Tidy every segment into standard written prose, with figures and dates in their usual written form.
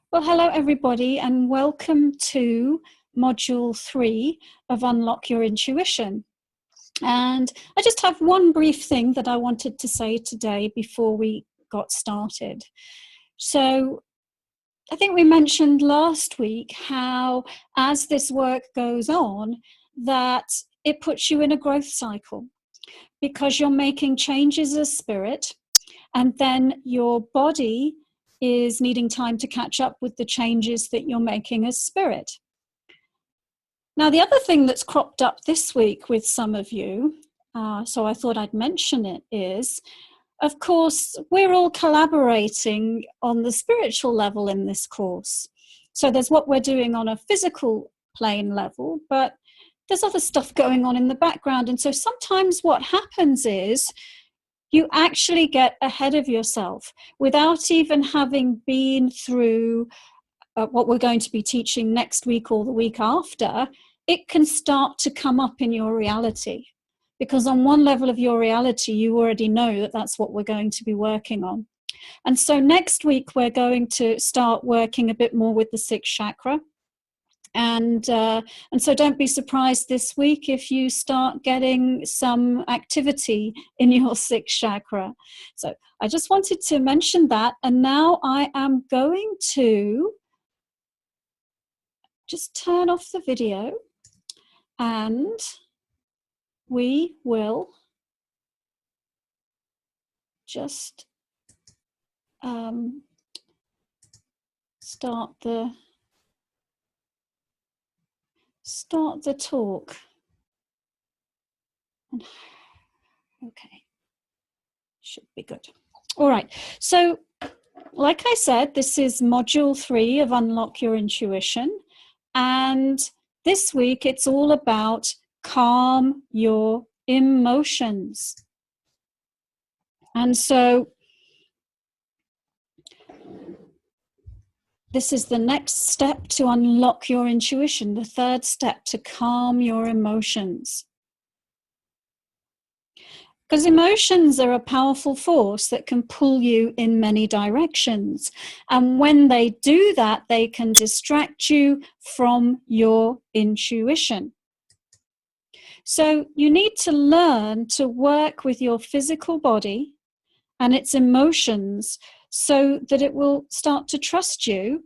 Well, hello everybody and welcome to Module 3 of Unlock Your Intuition. And I just have one brief thing that I wanted to say today before we got started. So I think we mentioned last week how as this work goes on, that it puts you in a growth cycle because you're making changes as spirit, and then your body is needing time to catch up with the changes that you're making as spirit. Now, the other thing that's cropped up this week with some of you, so I thought I'd mention it, is, of course, we're all collaborating on the spiritual level in this course. So there's what we're doing on a physical plane level, but there's other stuff going on in the background. And so sometimes what happens is you actually get ahead of yourself without even having been through what we're going to be teaching next week or the week after. It can start to come up in your reality because on one level of your reality, you already know that that's what we're going to be working on. And so next week, we're going to start working a bit more with the sixth chakra. And so don't be surprised this week if you start getting some activity in your sixth chakra. So I just wanted to mention that. And now I am going to just turn off the video and we will just start the talk. Okay, should be good. All right, so like I said, this is Module 3 of Unlock Your Intuition, and this week it's all about calm your emotions. And so this is the next step to unlock your intuition, the third step to calm your emotions. Because emotions are a powerful force that can pull you in many directions. And when they do that, they can distract you from your intuition. So you need to learn to work with your physical body and its emotions so that it will start to trust you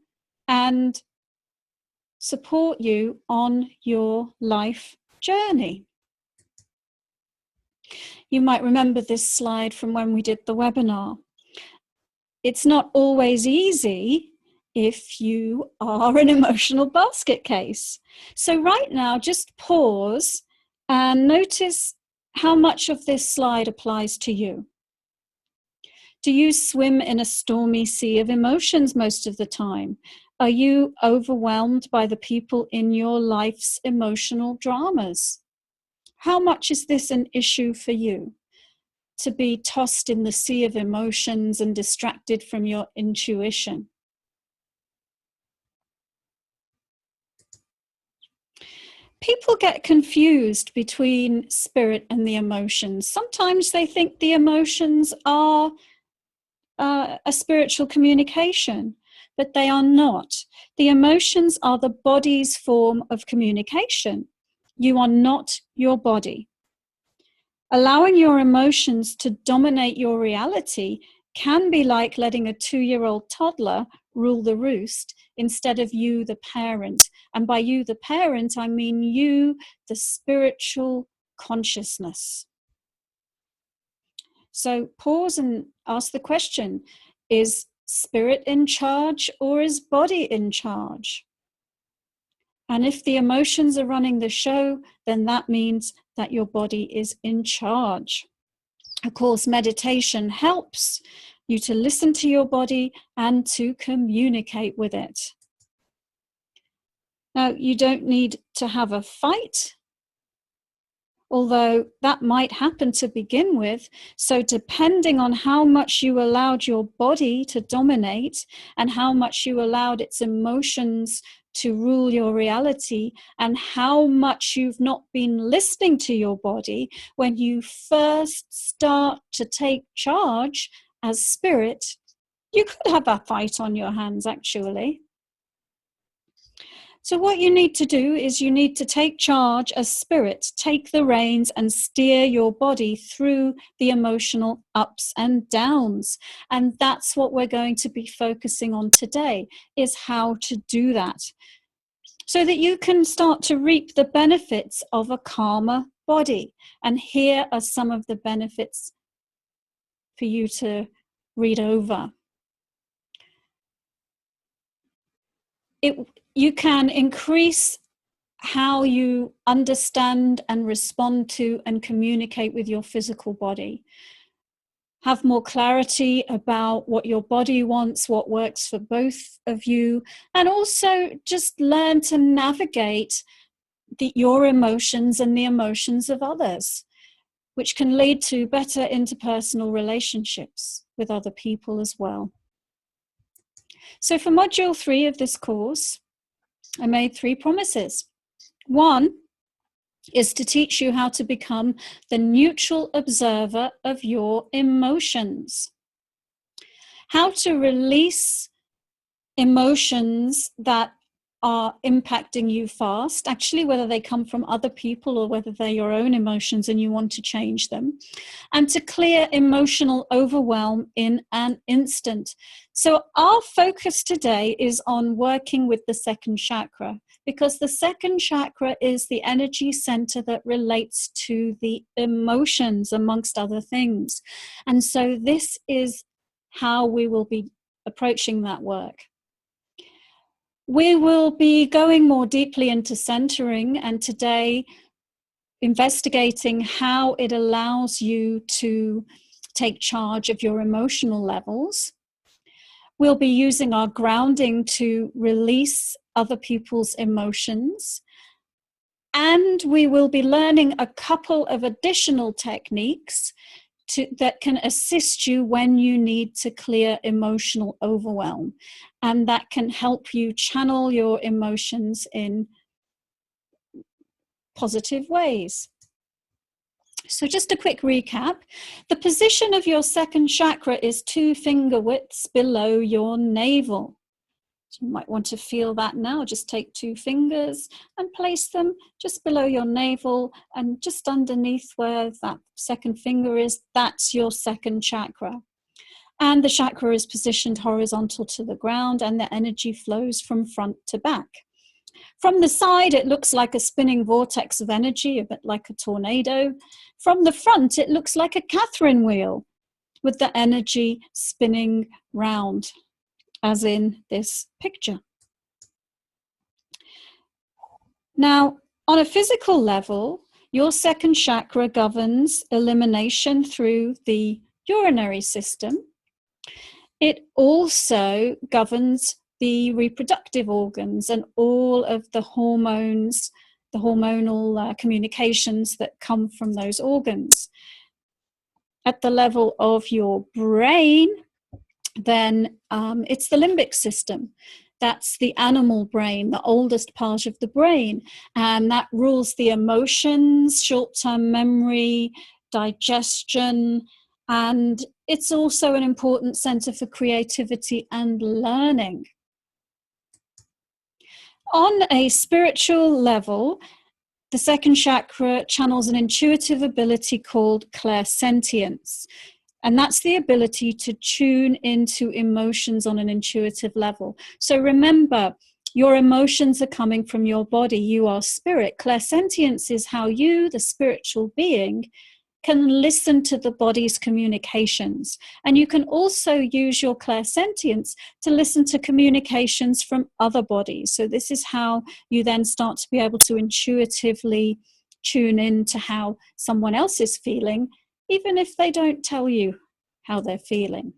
and support you on your life journey. You might remember this slide from when we did the webinar. It's not always easy if you are an emotional basket case. So right now, just pause and notice how much of this slide applies to you. Do you swim in a stormy sea of emotions most of the time? Are you overwhelmed by the people in your life's emotional dramas? How much is this an issue for you? To be tossed in the sea of emotions and distracted from your intuition? People get confused between spirit and the emotions. Sometimes they think the emotions are a spiritual communication, but they are not. The emotions are the body's form of communication. You are not your body. Allowing your emotions to dominate your reality can be like letting a 2-year-old toddler rule the roost instead of you, the parent. And by you, the parent, I mean you, the spiritual consciousness. So pause and ask the question, is spirit in charge or is body in charge? And if the emotions are running the show, then that means that your body is in charge. Of course, meditation helps you to listen to your body and to communicate with it. Now, you don't need to have a fight, although that might happen to begin with. So depending on how much you allowed your body to dominate and how much you allowed its emotions to rule your reality and how much you've not been listening to your body when you first start to take charge as spirit, you could have a fight on your hands, actually. So what you need to do is you need to take charge as spirit, take the reins and steer your body through the emotional ups and downs. And that's what we're going to be focusing on today, is how to do that, so that you can start to reap the benefits of a calmer body. And here are some of the benefits for you to read over. You can increase how you understand and respond to and communicate with your physical body. Have more clarity about what your body wants, what works for both of you, and also just learn to navigate your emotions and the emotions of others, which can lead to better interpersonal relationships with other people as well. So for module 3 of this course, I made 3 promises. 1 is to teach you how to become the neutral observer of your emotions. How to release emotions that are impacting you fast, actually, whether they come from other people or whether they're your own emotions and you want to change them, and to clear emotional overwhelm in an instant. So our focus today is on working with the second chakra, because the second chakra is the energy center that relates to the emotions, amongst other things. And so this is how we will be approaching that work. We will be going more deeply into centering, and today investigating how it allows you to take charge of your emotional levels. We'll be using our grounding to release other people's emotions. And we will be learning a couple of additional techniques that can assist you when you need to clear emotional overwhelm. And that can help you channel your emotions in positive ways. So just a quick recap. The position of your second chakra is 2 finger widths below your navel. So you might want to feel that now. Just take 2 fingers and place them just below your navel, and just underneath where that second finger is, that's your second chakra. And the chakra is positioned horizontal to the ground, and the energy flows from front to back. From the side, it looks like a spinning vortex of energy, a bit like a tornado. From the front, it looks like a Catherine wheel with the energy spinning round, as in this picture. Now, on a physical level, your second chakra governs elimination through the urinary system. It also governs the reproductive organs and all of the hormones, the hormonal communications that come from those organs. At the level of your brain, then it's the limbic system. That's the animal brain, the oldest part of the brain, and that rules the emotions, short-term memory, digestion, and it's also an important center for creativity and learning. On a spiritual level, the second chakra channels an intuitive ability called clairsentience. And that's the ability to tune into emotions on an intuitive level. So remember, your emotions are coming from your body. You are spirit. Clairsentience is how you, the spiritual being, can listen to the body's communications. And you can also use your clairsentience to listen to communications from other bodies. So this is how you then start to be able to intuitively tune in to how someone else is feeling, even if they don't tell you how they're feeling.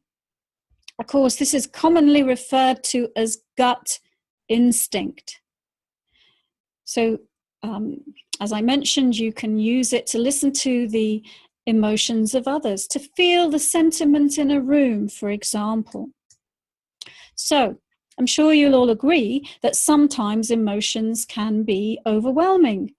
Of course, this is commonly referred to as gut instinct. So, as I mentioned, you can use it to listen to the emotions of others, to feel the sentiment in a room, for example. So, I'm sure you'll all agree that sometimes emotions can be overwhelming.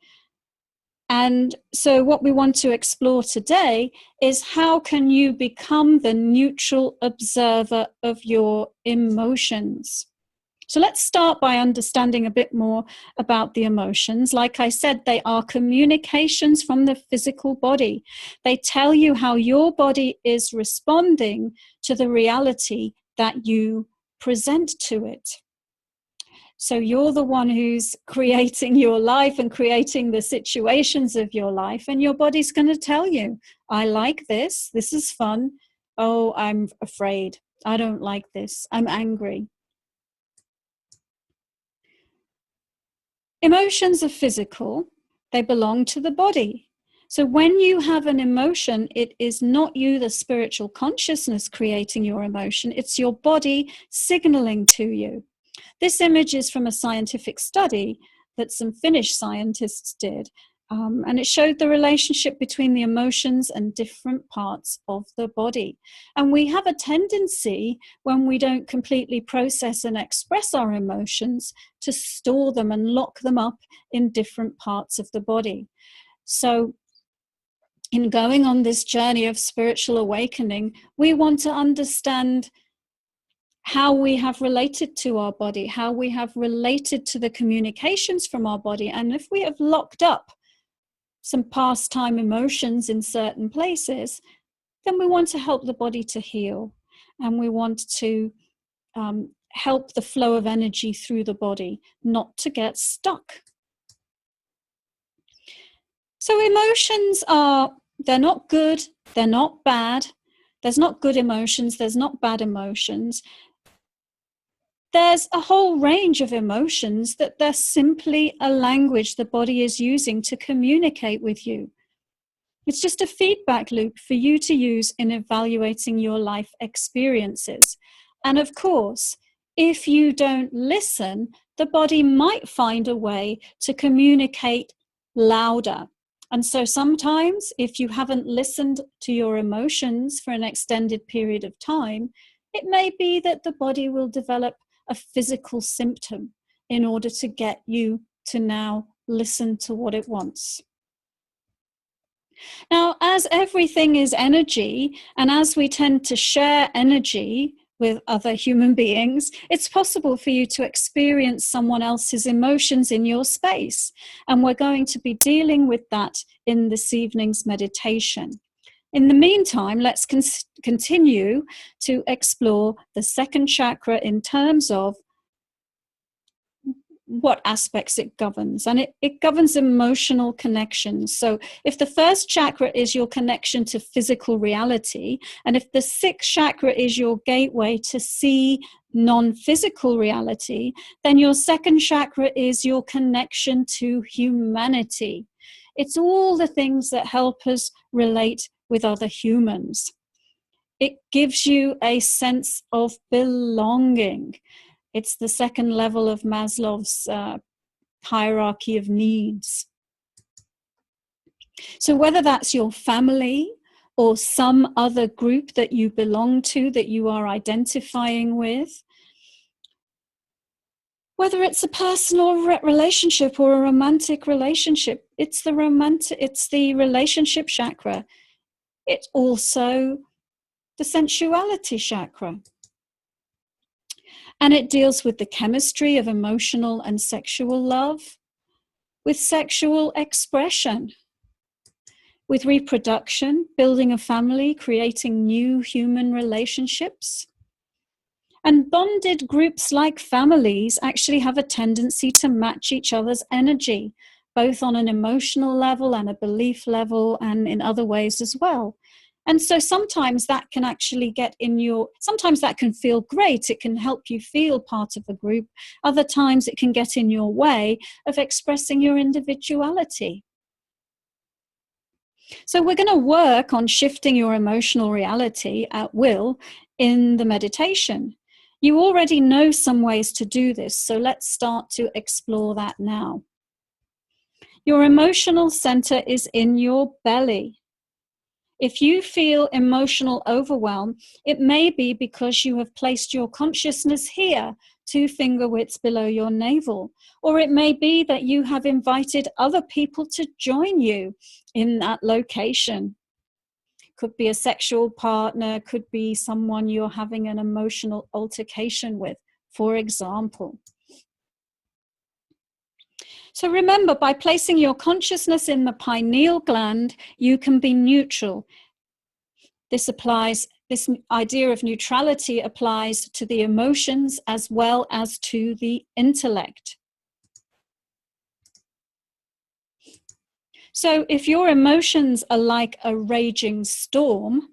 And so what we want to explore today is how can you become the neutral observer of your emotions? So let's start by understanding a bit more about the emotions. Like I said, they are communications from the physical body. They tell you how your body is responding to the reality that you present to it. So you're the one who's creating your life and creating the situations of your life, and your body's going to tell you, I like this, this is fun. Oh, I'm afraid. I don't like this. I'm angry. Emotions are physical, they belong to the body. So when you have an emotion, it is not you, the spiritual consciousness, creating your emotion, it's your body signaling to you. This image is from a scientific study that some Finnish scientists did, and it showed the relationship between the emotions and different parts of the body. And we have a tendency, when we don't completely process and express our emotions, to store them and lock them up in different parts of the body. So in going on this journey of spiritual awakening, we want to understand how we have related to our body, how we have related to the communications from our body. And if we have locked up some past time emotions in certain places, then we want to help the body to heal. And we want to help the flow of energy through the body, not to get stuck. So emotions they're not good, they're not bad. There's not good emotions, there's not bad emotions. There's a whole range of emotions that they're simply a language the body is using to communicate with you. It's just a feedback loop for you to use in evaluating your life experiences. And of course, if you don't listen, the body might find a way to communicate louder. And so sometimes, if you haven't listened to your emotions for an extended period of time, it may be that the body will develop a physical symptom in order to get you to now listen to what it wants. Now, as everything is energy, and as we tend to share energy with other human beings, it's possible for you to experience someone else's emotions in your space. And we're going to be dealing with that in this evening's meditation. In the meantime, let's continue to explore the second chakra in terms of what aspects it governs. And it governs emotional connections. So if the first chakra is your connection to physical reality, and if the sixth chakra is your gateway to see non-physical reality, then your second chakra is your connection to humanity. It's all the things that help us relate with other humans. It gives you a sense of belonging. It's the second level of Maslow's hierarchy of needs. So whether that's your family or some other group that you belong to, that you are identifying with, whether it's a personal relationship or a romantic relationship, it's the relationship chakra. It's also the sensuality chakra. And it deals with the chemistry of emotional and sexual love, with sexual expression, with reproduction, building a family, creating new human relationships. And bonded groups like families actually have a tendency to match each other's energy, both on an emotional level and a belief level and in other ways as well. And so sometimes that can actually sometimes that can feel great. It can help you feel part of a group. Other times it can get in your way of expressing your individuality. So we're going to work on shifting your emotional reality at will in the meditation. You already know some ways to do this, so let's start to explore that now. Your emotional center is in your belly. If you feel emotional overwhelm, it may be because you have placed your consciousness here, 2 finger widths below your navel. Or it may be that you have invited other people to join you in that location. Could be a sexual partner, could be someone you're having an emotional altercation with, for example. So remember, by placing your consciousness in the pineal gland, you can be neutral. This idea of neutrality applies to the emotions as well as to the intellect. So if your emotions are like a raging storm,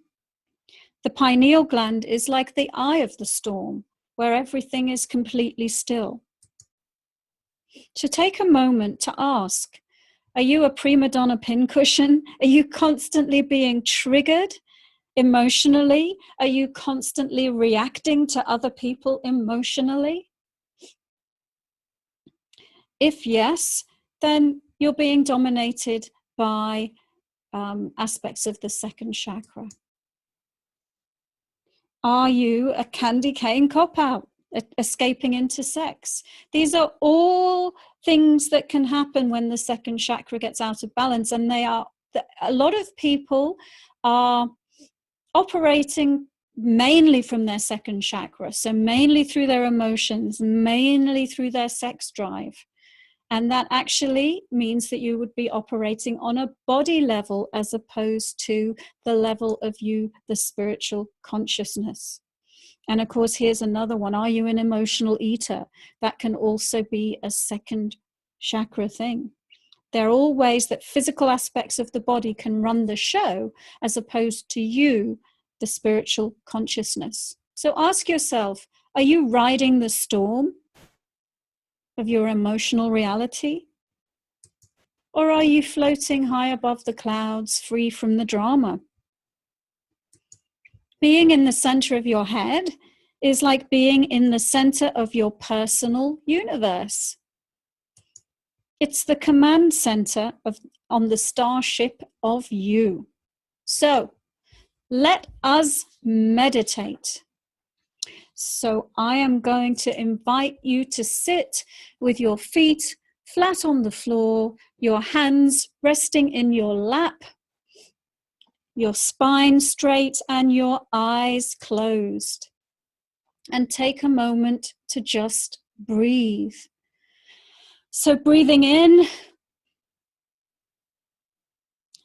the pineal gland is like the eye of the storm, where everything is completely still. So take a moment to ask, are you a prima donna pincushion? Are you constantly being triggered emotionally? Are you constantly reacting to other people emotionally? If yes, then you're being dominated by aspects of the second chakra. Are you a candy cane cop-out, escaping into sex? These are all things that can happen when the second chakra gets out of balance, and a lot of people are operating mainly from their second chakra, so mainly through their emotions, mainly through their sex drive. And that actually means that you would be operating on a body level as opposed to the level of you, the spiritual consciousness. And of course, here's another one. Are you an emotional eater? That can also be a second chakra thing. There are all ways that physical aspects of the body can run the show as opposed to you, the spiritual consciousness. So ask yourself, are you riding the storm of your emotional reality? Or are you floating high above the clouds, free from the drama? Being in the center of your head is like being in the center of your personal universe. It's the command center on the starship of you. So let us meditate. So I am going to invite you to sit with your feet flat on the floor, your hands resting in your lap, your spine straight and your eyes closed. And take a moment to just breathe. So breathing in,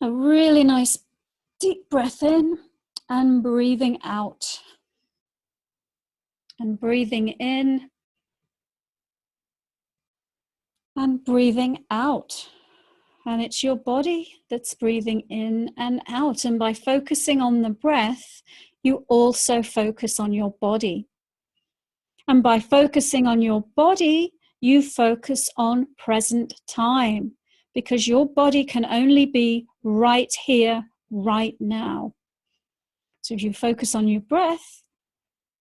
a really nice deep breath in, and breathing out. And breathing in, and breathing out. And it's your body that's breathing in and out. And by focusing on the breath, you also focus on your body. And by focusing on your body, you focus on present time, because your body can only be right here, right now. So if you focus on your breath,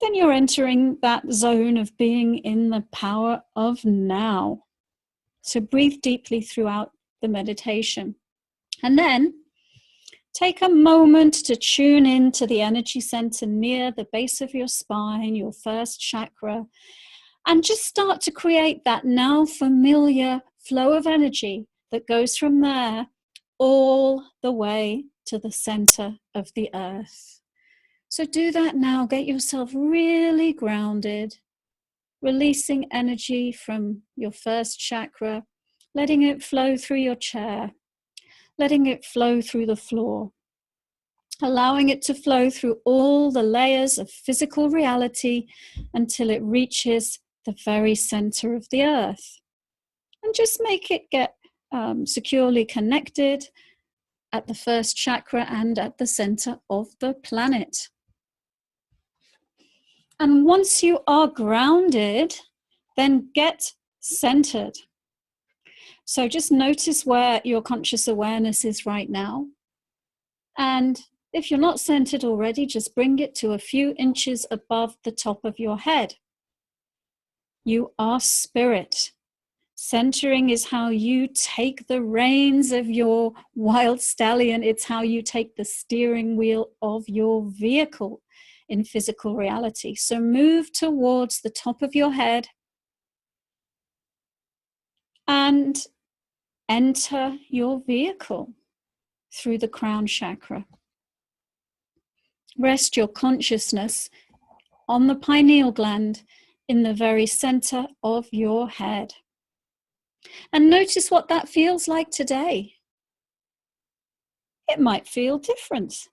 then you're entering that zone of being in the power of now. So breathe deeply throughout the meditation. And then take a moment to tune in to the energy center near the base of your spine, your first chakra, and just start to create that now familiar flow of energy that goes from there all the way to the center of the earth. So do that now. Get yourself really grounded, releasing energy from your first chakra, letting it flow through your chair, letting it flow through the floor, allowing it to flow through all the layers of physical reality until it reaches the very center of the earth. And just make it get securely connected at the first chakra and at the center of the planet. And once you are grounded, then get centered. So just notice where your conscious awareness is right now. And if you're not centered already, just bring it to a few inches above the top of your head. You are spirit. Centering is how you take the reins of your wild stallion. It's how you take the steering wheel of your vehicle in physical reality. So move towards the top of your head and enter your vehicle through the crown chakra. Rest your consciousness on the pineal gland in the very center of your head. And notice what that feels like today. It might feel different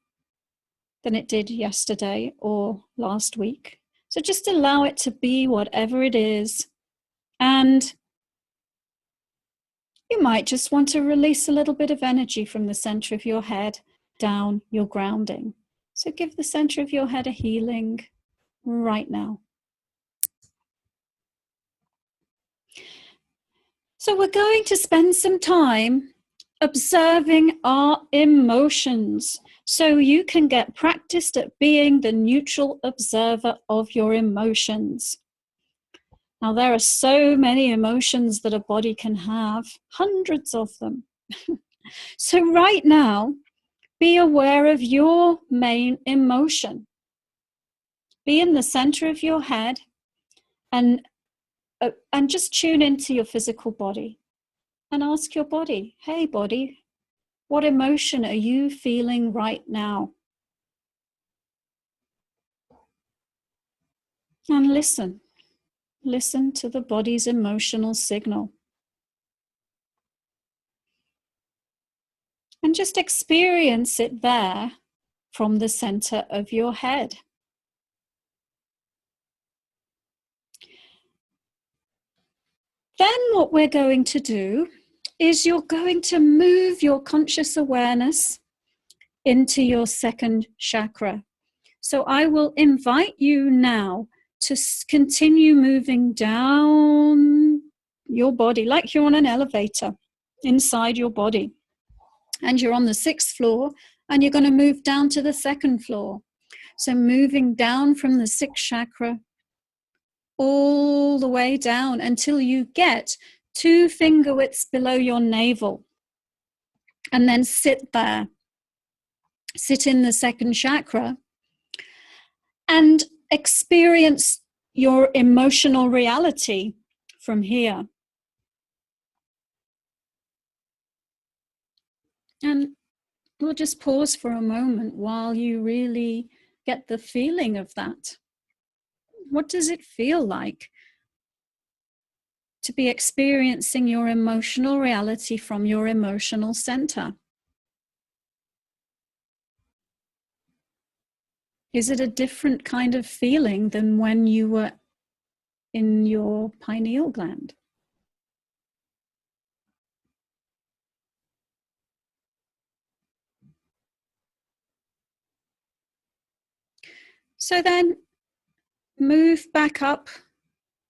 than it did yesterday or last week. So just allow it to be whatever it is. And you might just want to release a little bit of energy from the center of your head down your grounding. So give the center of your head a healing right now. So we're going to spend some time observing our emotions so you can get practiced at being the neutral observer of your emotions. Now, there are so many emotions that a body can have, hundreds of them. So right now, be aware of your main emotion. Be in the center of your head and just tune into your physical body and ask your body, hey body, what emotion are you feeling right now? And listen to the body's emotional signal. And just experience it there from the center of your head. Then what we're going to do is you're going to move your conscious awareness into your second chakra. So I will invite you now to continue moving down your body like you're on an elevator inside your body. And you're on the 6th floor and you're going to move down to the 2nd floor. So moving down from the 6th chakra all the way down until you get 2 finger widths below your navel. And then sit there. Sit in the 2nd chakra and experience your emotional reality from here. And we'll just pause for a moment while you really get the feeling of that. What does it feel like to be experiencing your emotional reality from your emotional center? Is it a different kind of feeling than when you were in your pineal gland? So then move back up,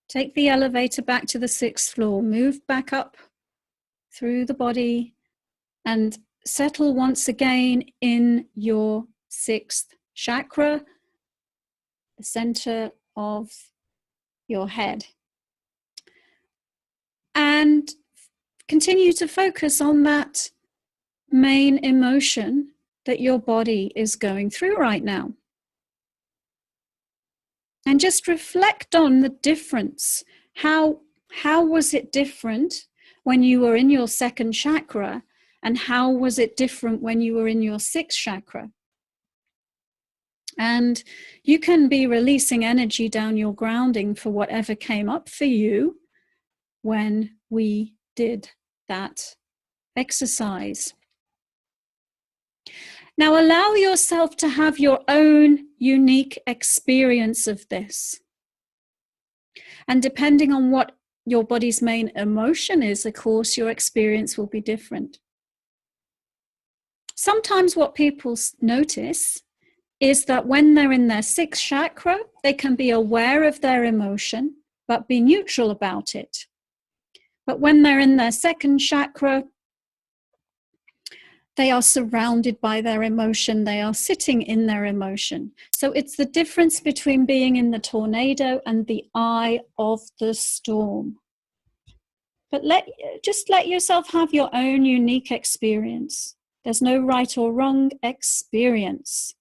take the elevator back to the 6th floor, move back up through the body and settle once again in your 6th chakra, the center of your head. And continue to focus on that main emotion that your body is going through right now. And just reflect on the difference. How was it different when you were in your 2nd chakra? And how was it different when you were in your 6th chakra? And you can be releasing energy down your grounding for whatever came up for you when we did that exercise. Now allow yourself to have your own unique experience of this. And depending on what your body's main emotion is, of course, your experience will be different. Sometimes what people notice is that when they're in their 6th chakra, they can be aware of their emotion, but be neutral about it. But when they're in their 2nd chakra, they are surrounded by their emotion. They are sitting in their emotion. So it's the difference between being in the tornado and the eye of the storm. But just let yourself have your own unique experience. There's no right or wrong experience.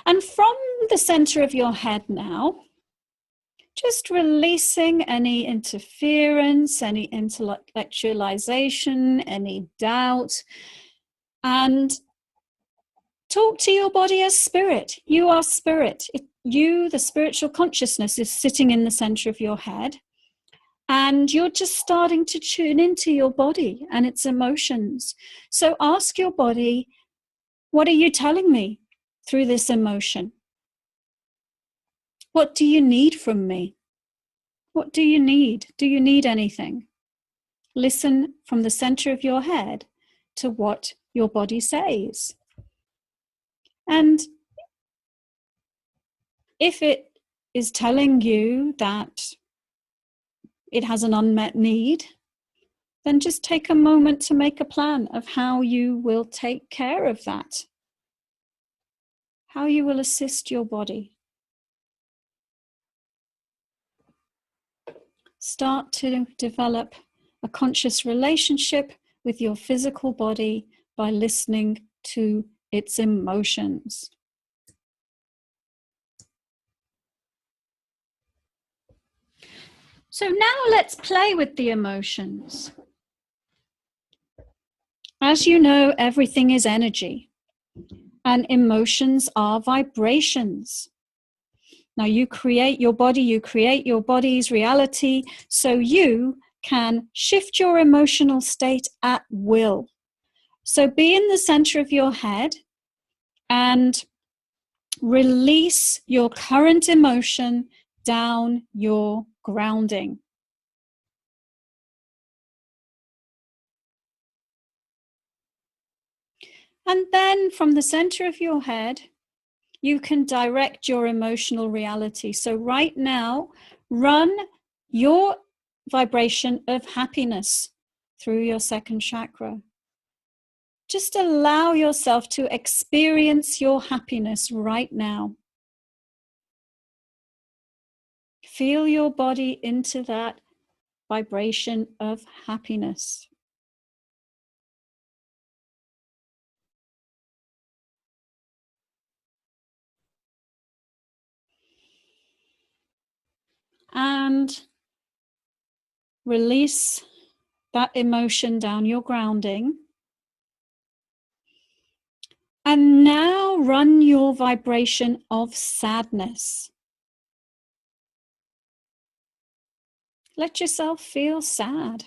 And from the center of your head now, just releasing any interference, any intellectualization, any doubt, and talk to your body as spirit. You are spirit. you, the spiritual consciousness, is sitting in the center of your head, and you're just starting to tune into your body and its emotions. So ask your body, what are you telling me through this emotion? What do you need from me? What do you need? Do you need anything? Listen from the center of your head to what your body says. And if it is telling you that it has an unmet need, then just take a moment to make a plan of how you will take care of that, how you will assist your body. Start to develop a conscious relationship with your physical body by listening to its emotions. So now let's play with the emotions. As you know, everything is energy, and emotions are vibrations. Now you create your body, you create your body's reality, so you can shift your emotional state at will. So be in the center of your head and release your current emotion down your grounding. And then from the center of your head, you can direct your emotional reality. So right now, run your vibration of happiness through your second chakra. Just allow yourself to experience your happiness right now. Feel your body into that vibration of happiness. And release that emotion down your grounding. And now run your vibration of sadness. Let yourself feel sad.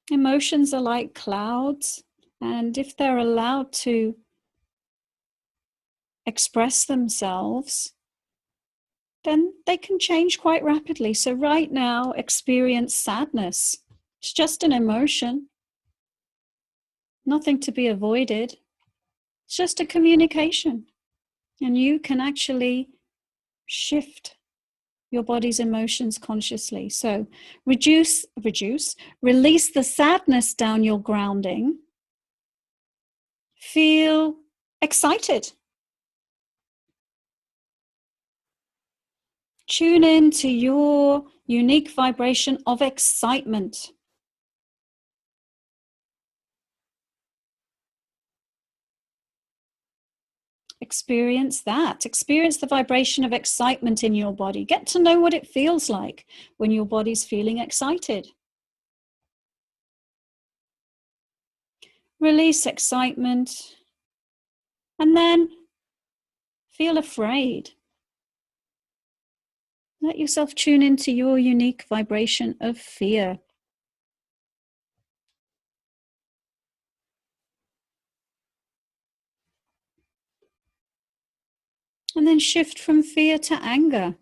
Emotions are like clouds, and if they're allowed to express themselves, then they can change quite rapidly. So right now, experience sadness. It's just an emotion, nothing to be avoided. It's just a communication, and you can actually shift your body's emotions consciously. So release the sadness down your grounding. Feel excited. Tune in to your unique vibration of excitement. Experience that. Experience the vibration of excitement in your body. Get to know what it feels like when your body's feeling excited. Release excitement, and then feel afraid. Let yourself tune into your unique vibration of fear. And then shift from fear to anger.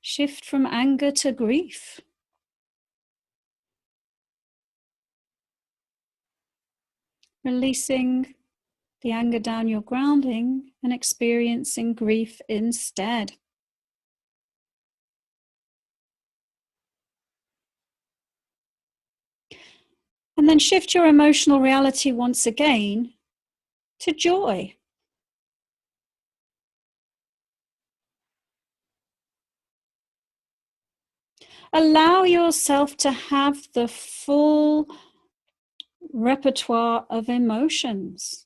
Shift from anger to grief. Releasing the anger down your grounding and experiencing grief instead. And then shift your emotional reality once again to joy. Allow yourself to have the full repertoire of emotions.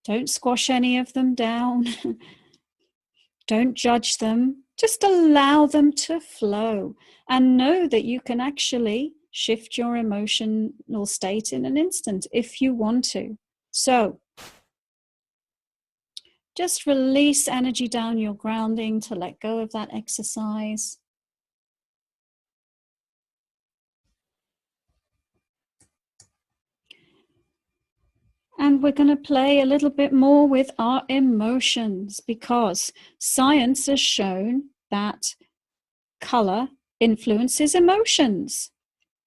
Don't squash any of them down. Don't judge them. Just allow them to flow and know that you can actually shift your emotional state in an instant if you want to. So just release energy down your grounding to let go of that exercise. And we're going to play a little bit more with our emotions, because science has shown that color influences emotions.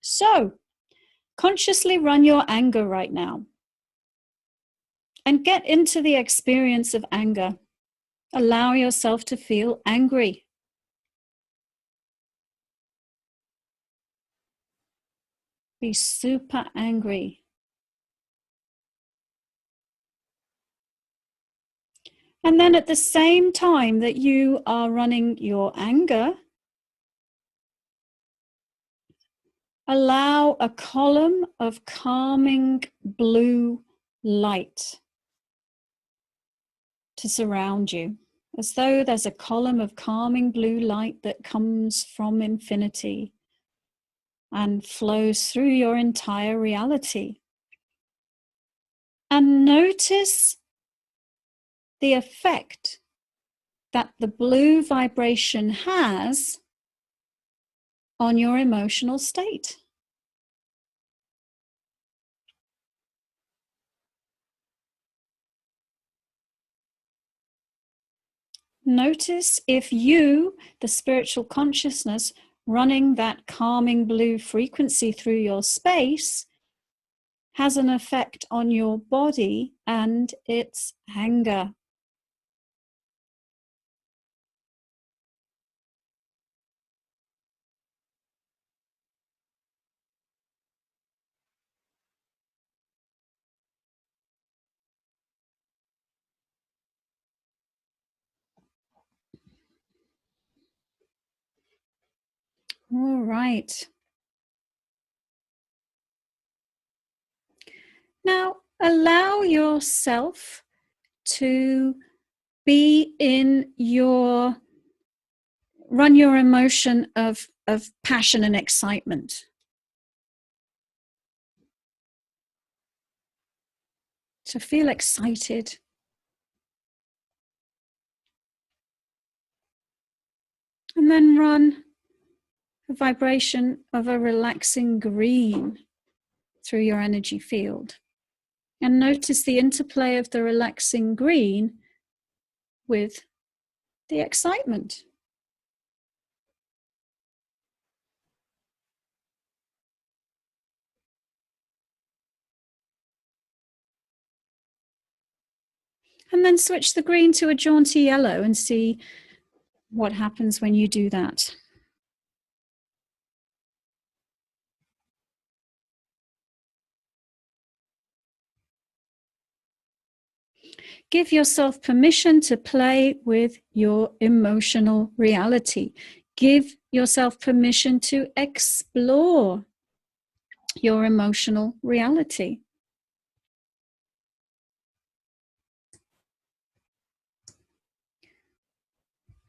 So consciously run your anger right now and get into the experience of anger. Allow yourself to feel angry. Be super angry. And then at the same time that you are running your anger, allow a column of calming blue light to surround you, as though there's a column of calming blue light that comes from infinity and flows through your entire reality. And notice the effect that the blue vibration has on your emotional state. Notice if you, the spiritual consciousness, running that calming blue frequency through your space, has an effect on your body and its anger. All right. Now, allow yourself to be in run your emotion of passion and excitement. To feel excited. And then run a vibration of a relaxing green through your energy field. And notice the interplay of the relaxing green with the excitement. And then switch the green to a jaunty yellow and see what happens when you do that. Give yourself permission to play with your emotional reality. Give yourself permission to explore your emotional reality.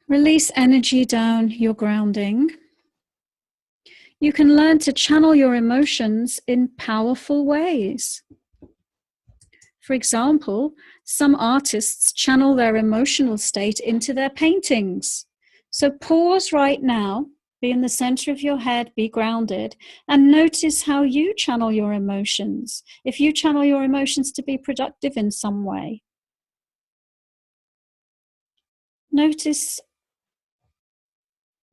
Release energy down your grounding. You can learn to channel your emotions in powerful ways. For example, some artists channel their emotional state into their paintings. So pause right now, be in the center of your head, be grounded, and notice how you channel your emotions. If you channel your emotions to be productive in some way, notice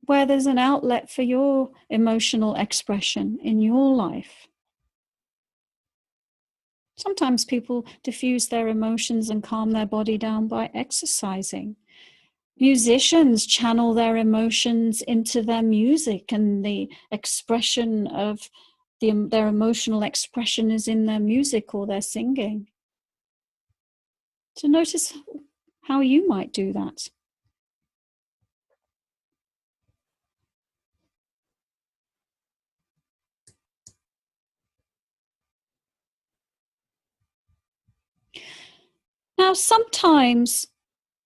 where there's an outlet for your emotional expression in your life. Sometimes people diffuse their emotions and calm their body down by exercising. Musicians channel their emotions into their music, and the expression of their emotional expression is in their music or their singing. So notice how you might do that. Now, sometimes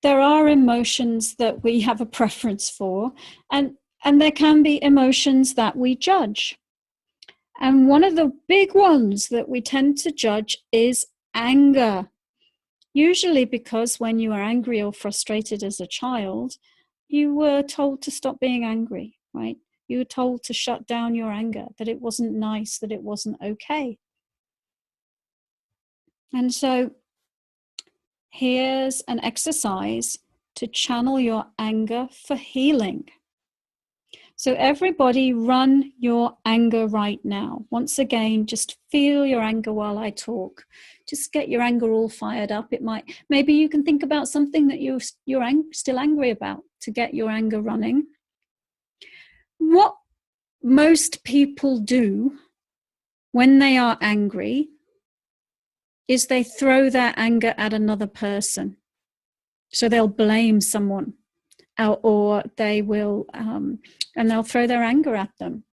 there are emotions that we have a preference for, and there can be emotions that we judge. And one of the big ones that we tend to judge is anger. Usually because when you are angry or frustrated as a child, you were told to stop being angry, right? You were told to shut down your anger, that it wasn't nice, that it wasn't okay. And so here's an exercise to channel your anger for healing. So everybody run your anger right now. Once again, just feel your anger while I talk. Just get your anger all fired up. Maybe you can think about something that you're still angry about to get your anger running. What most people do when they are angry is they throw their anger at another person. So they'll blame someone, or they will, and they'll throw their anger at them.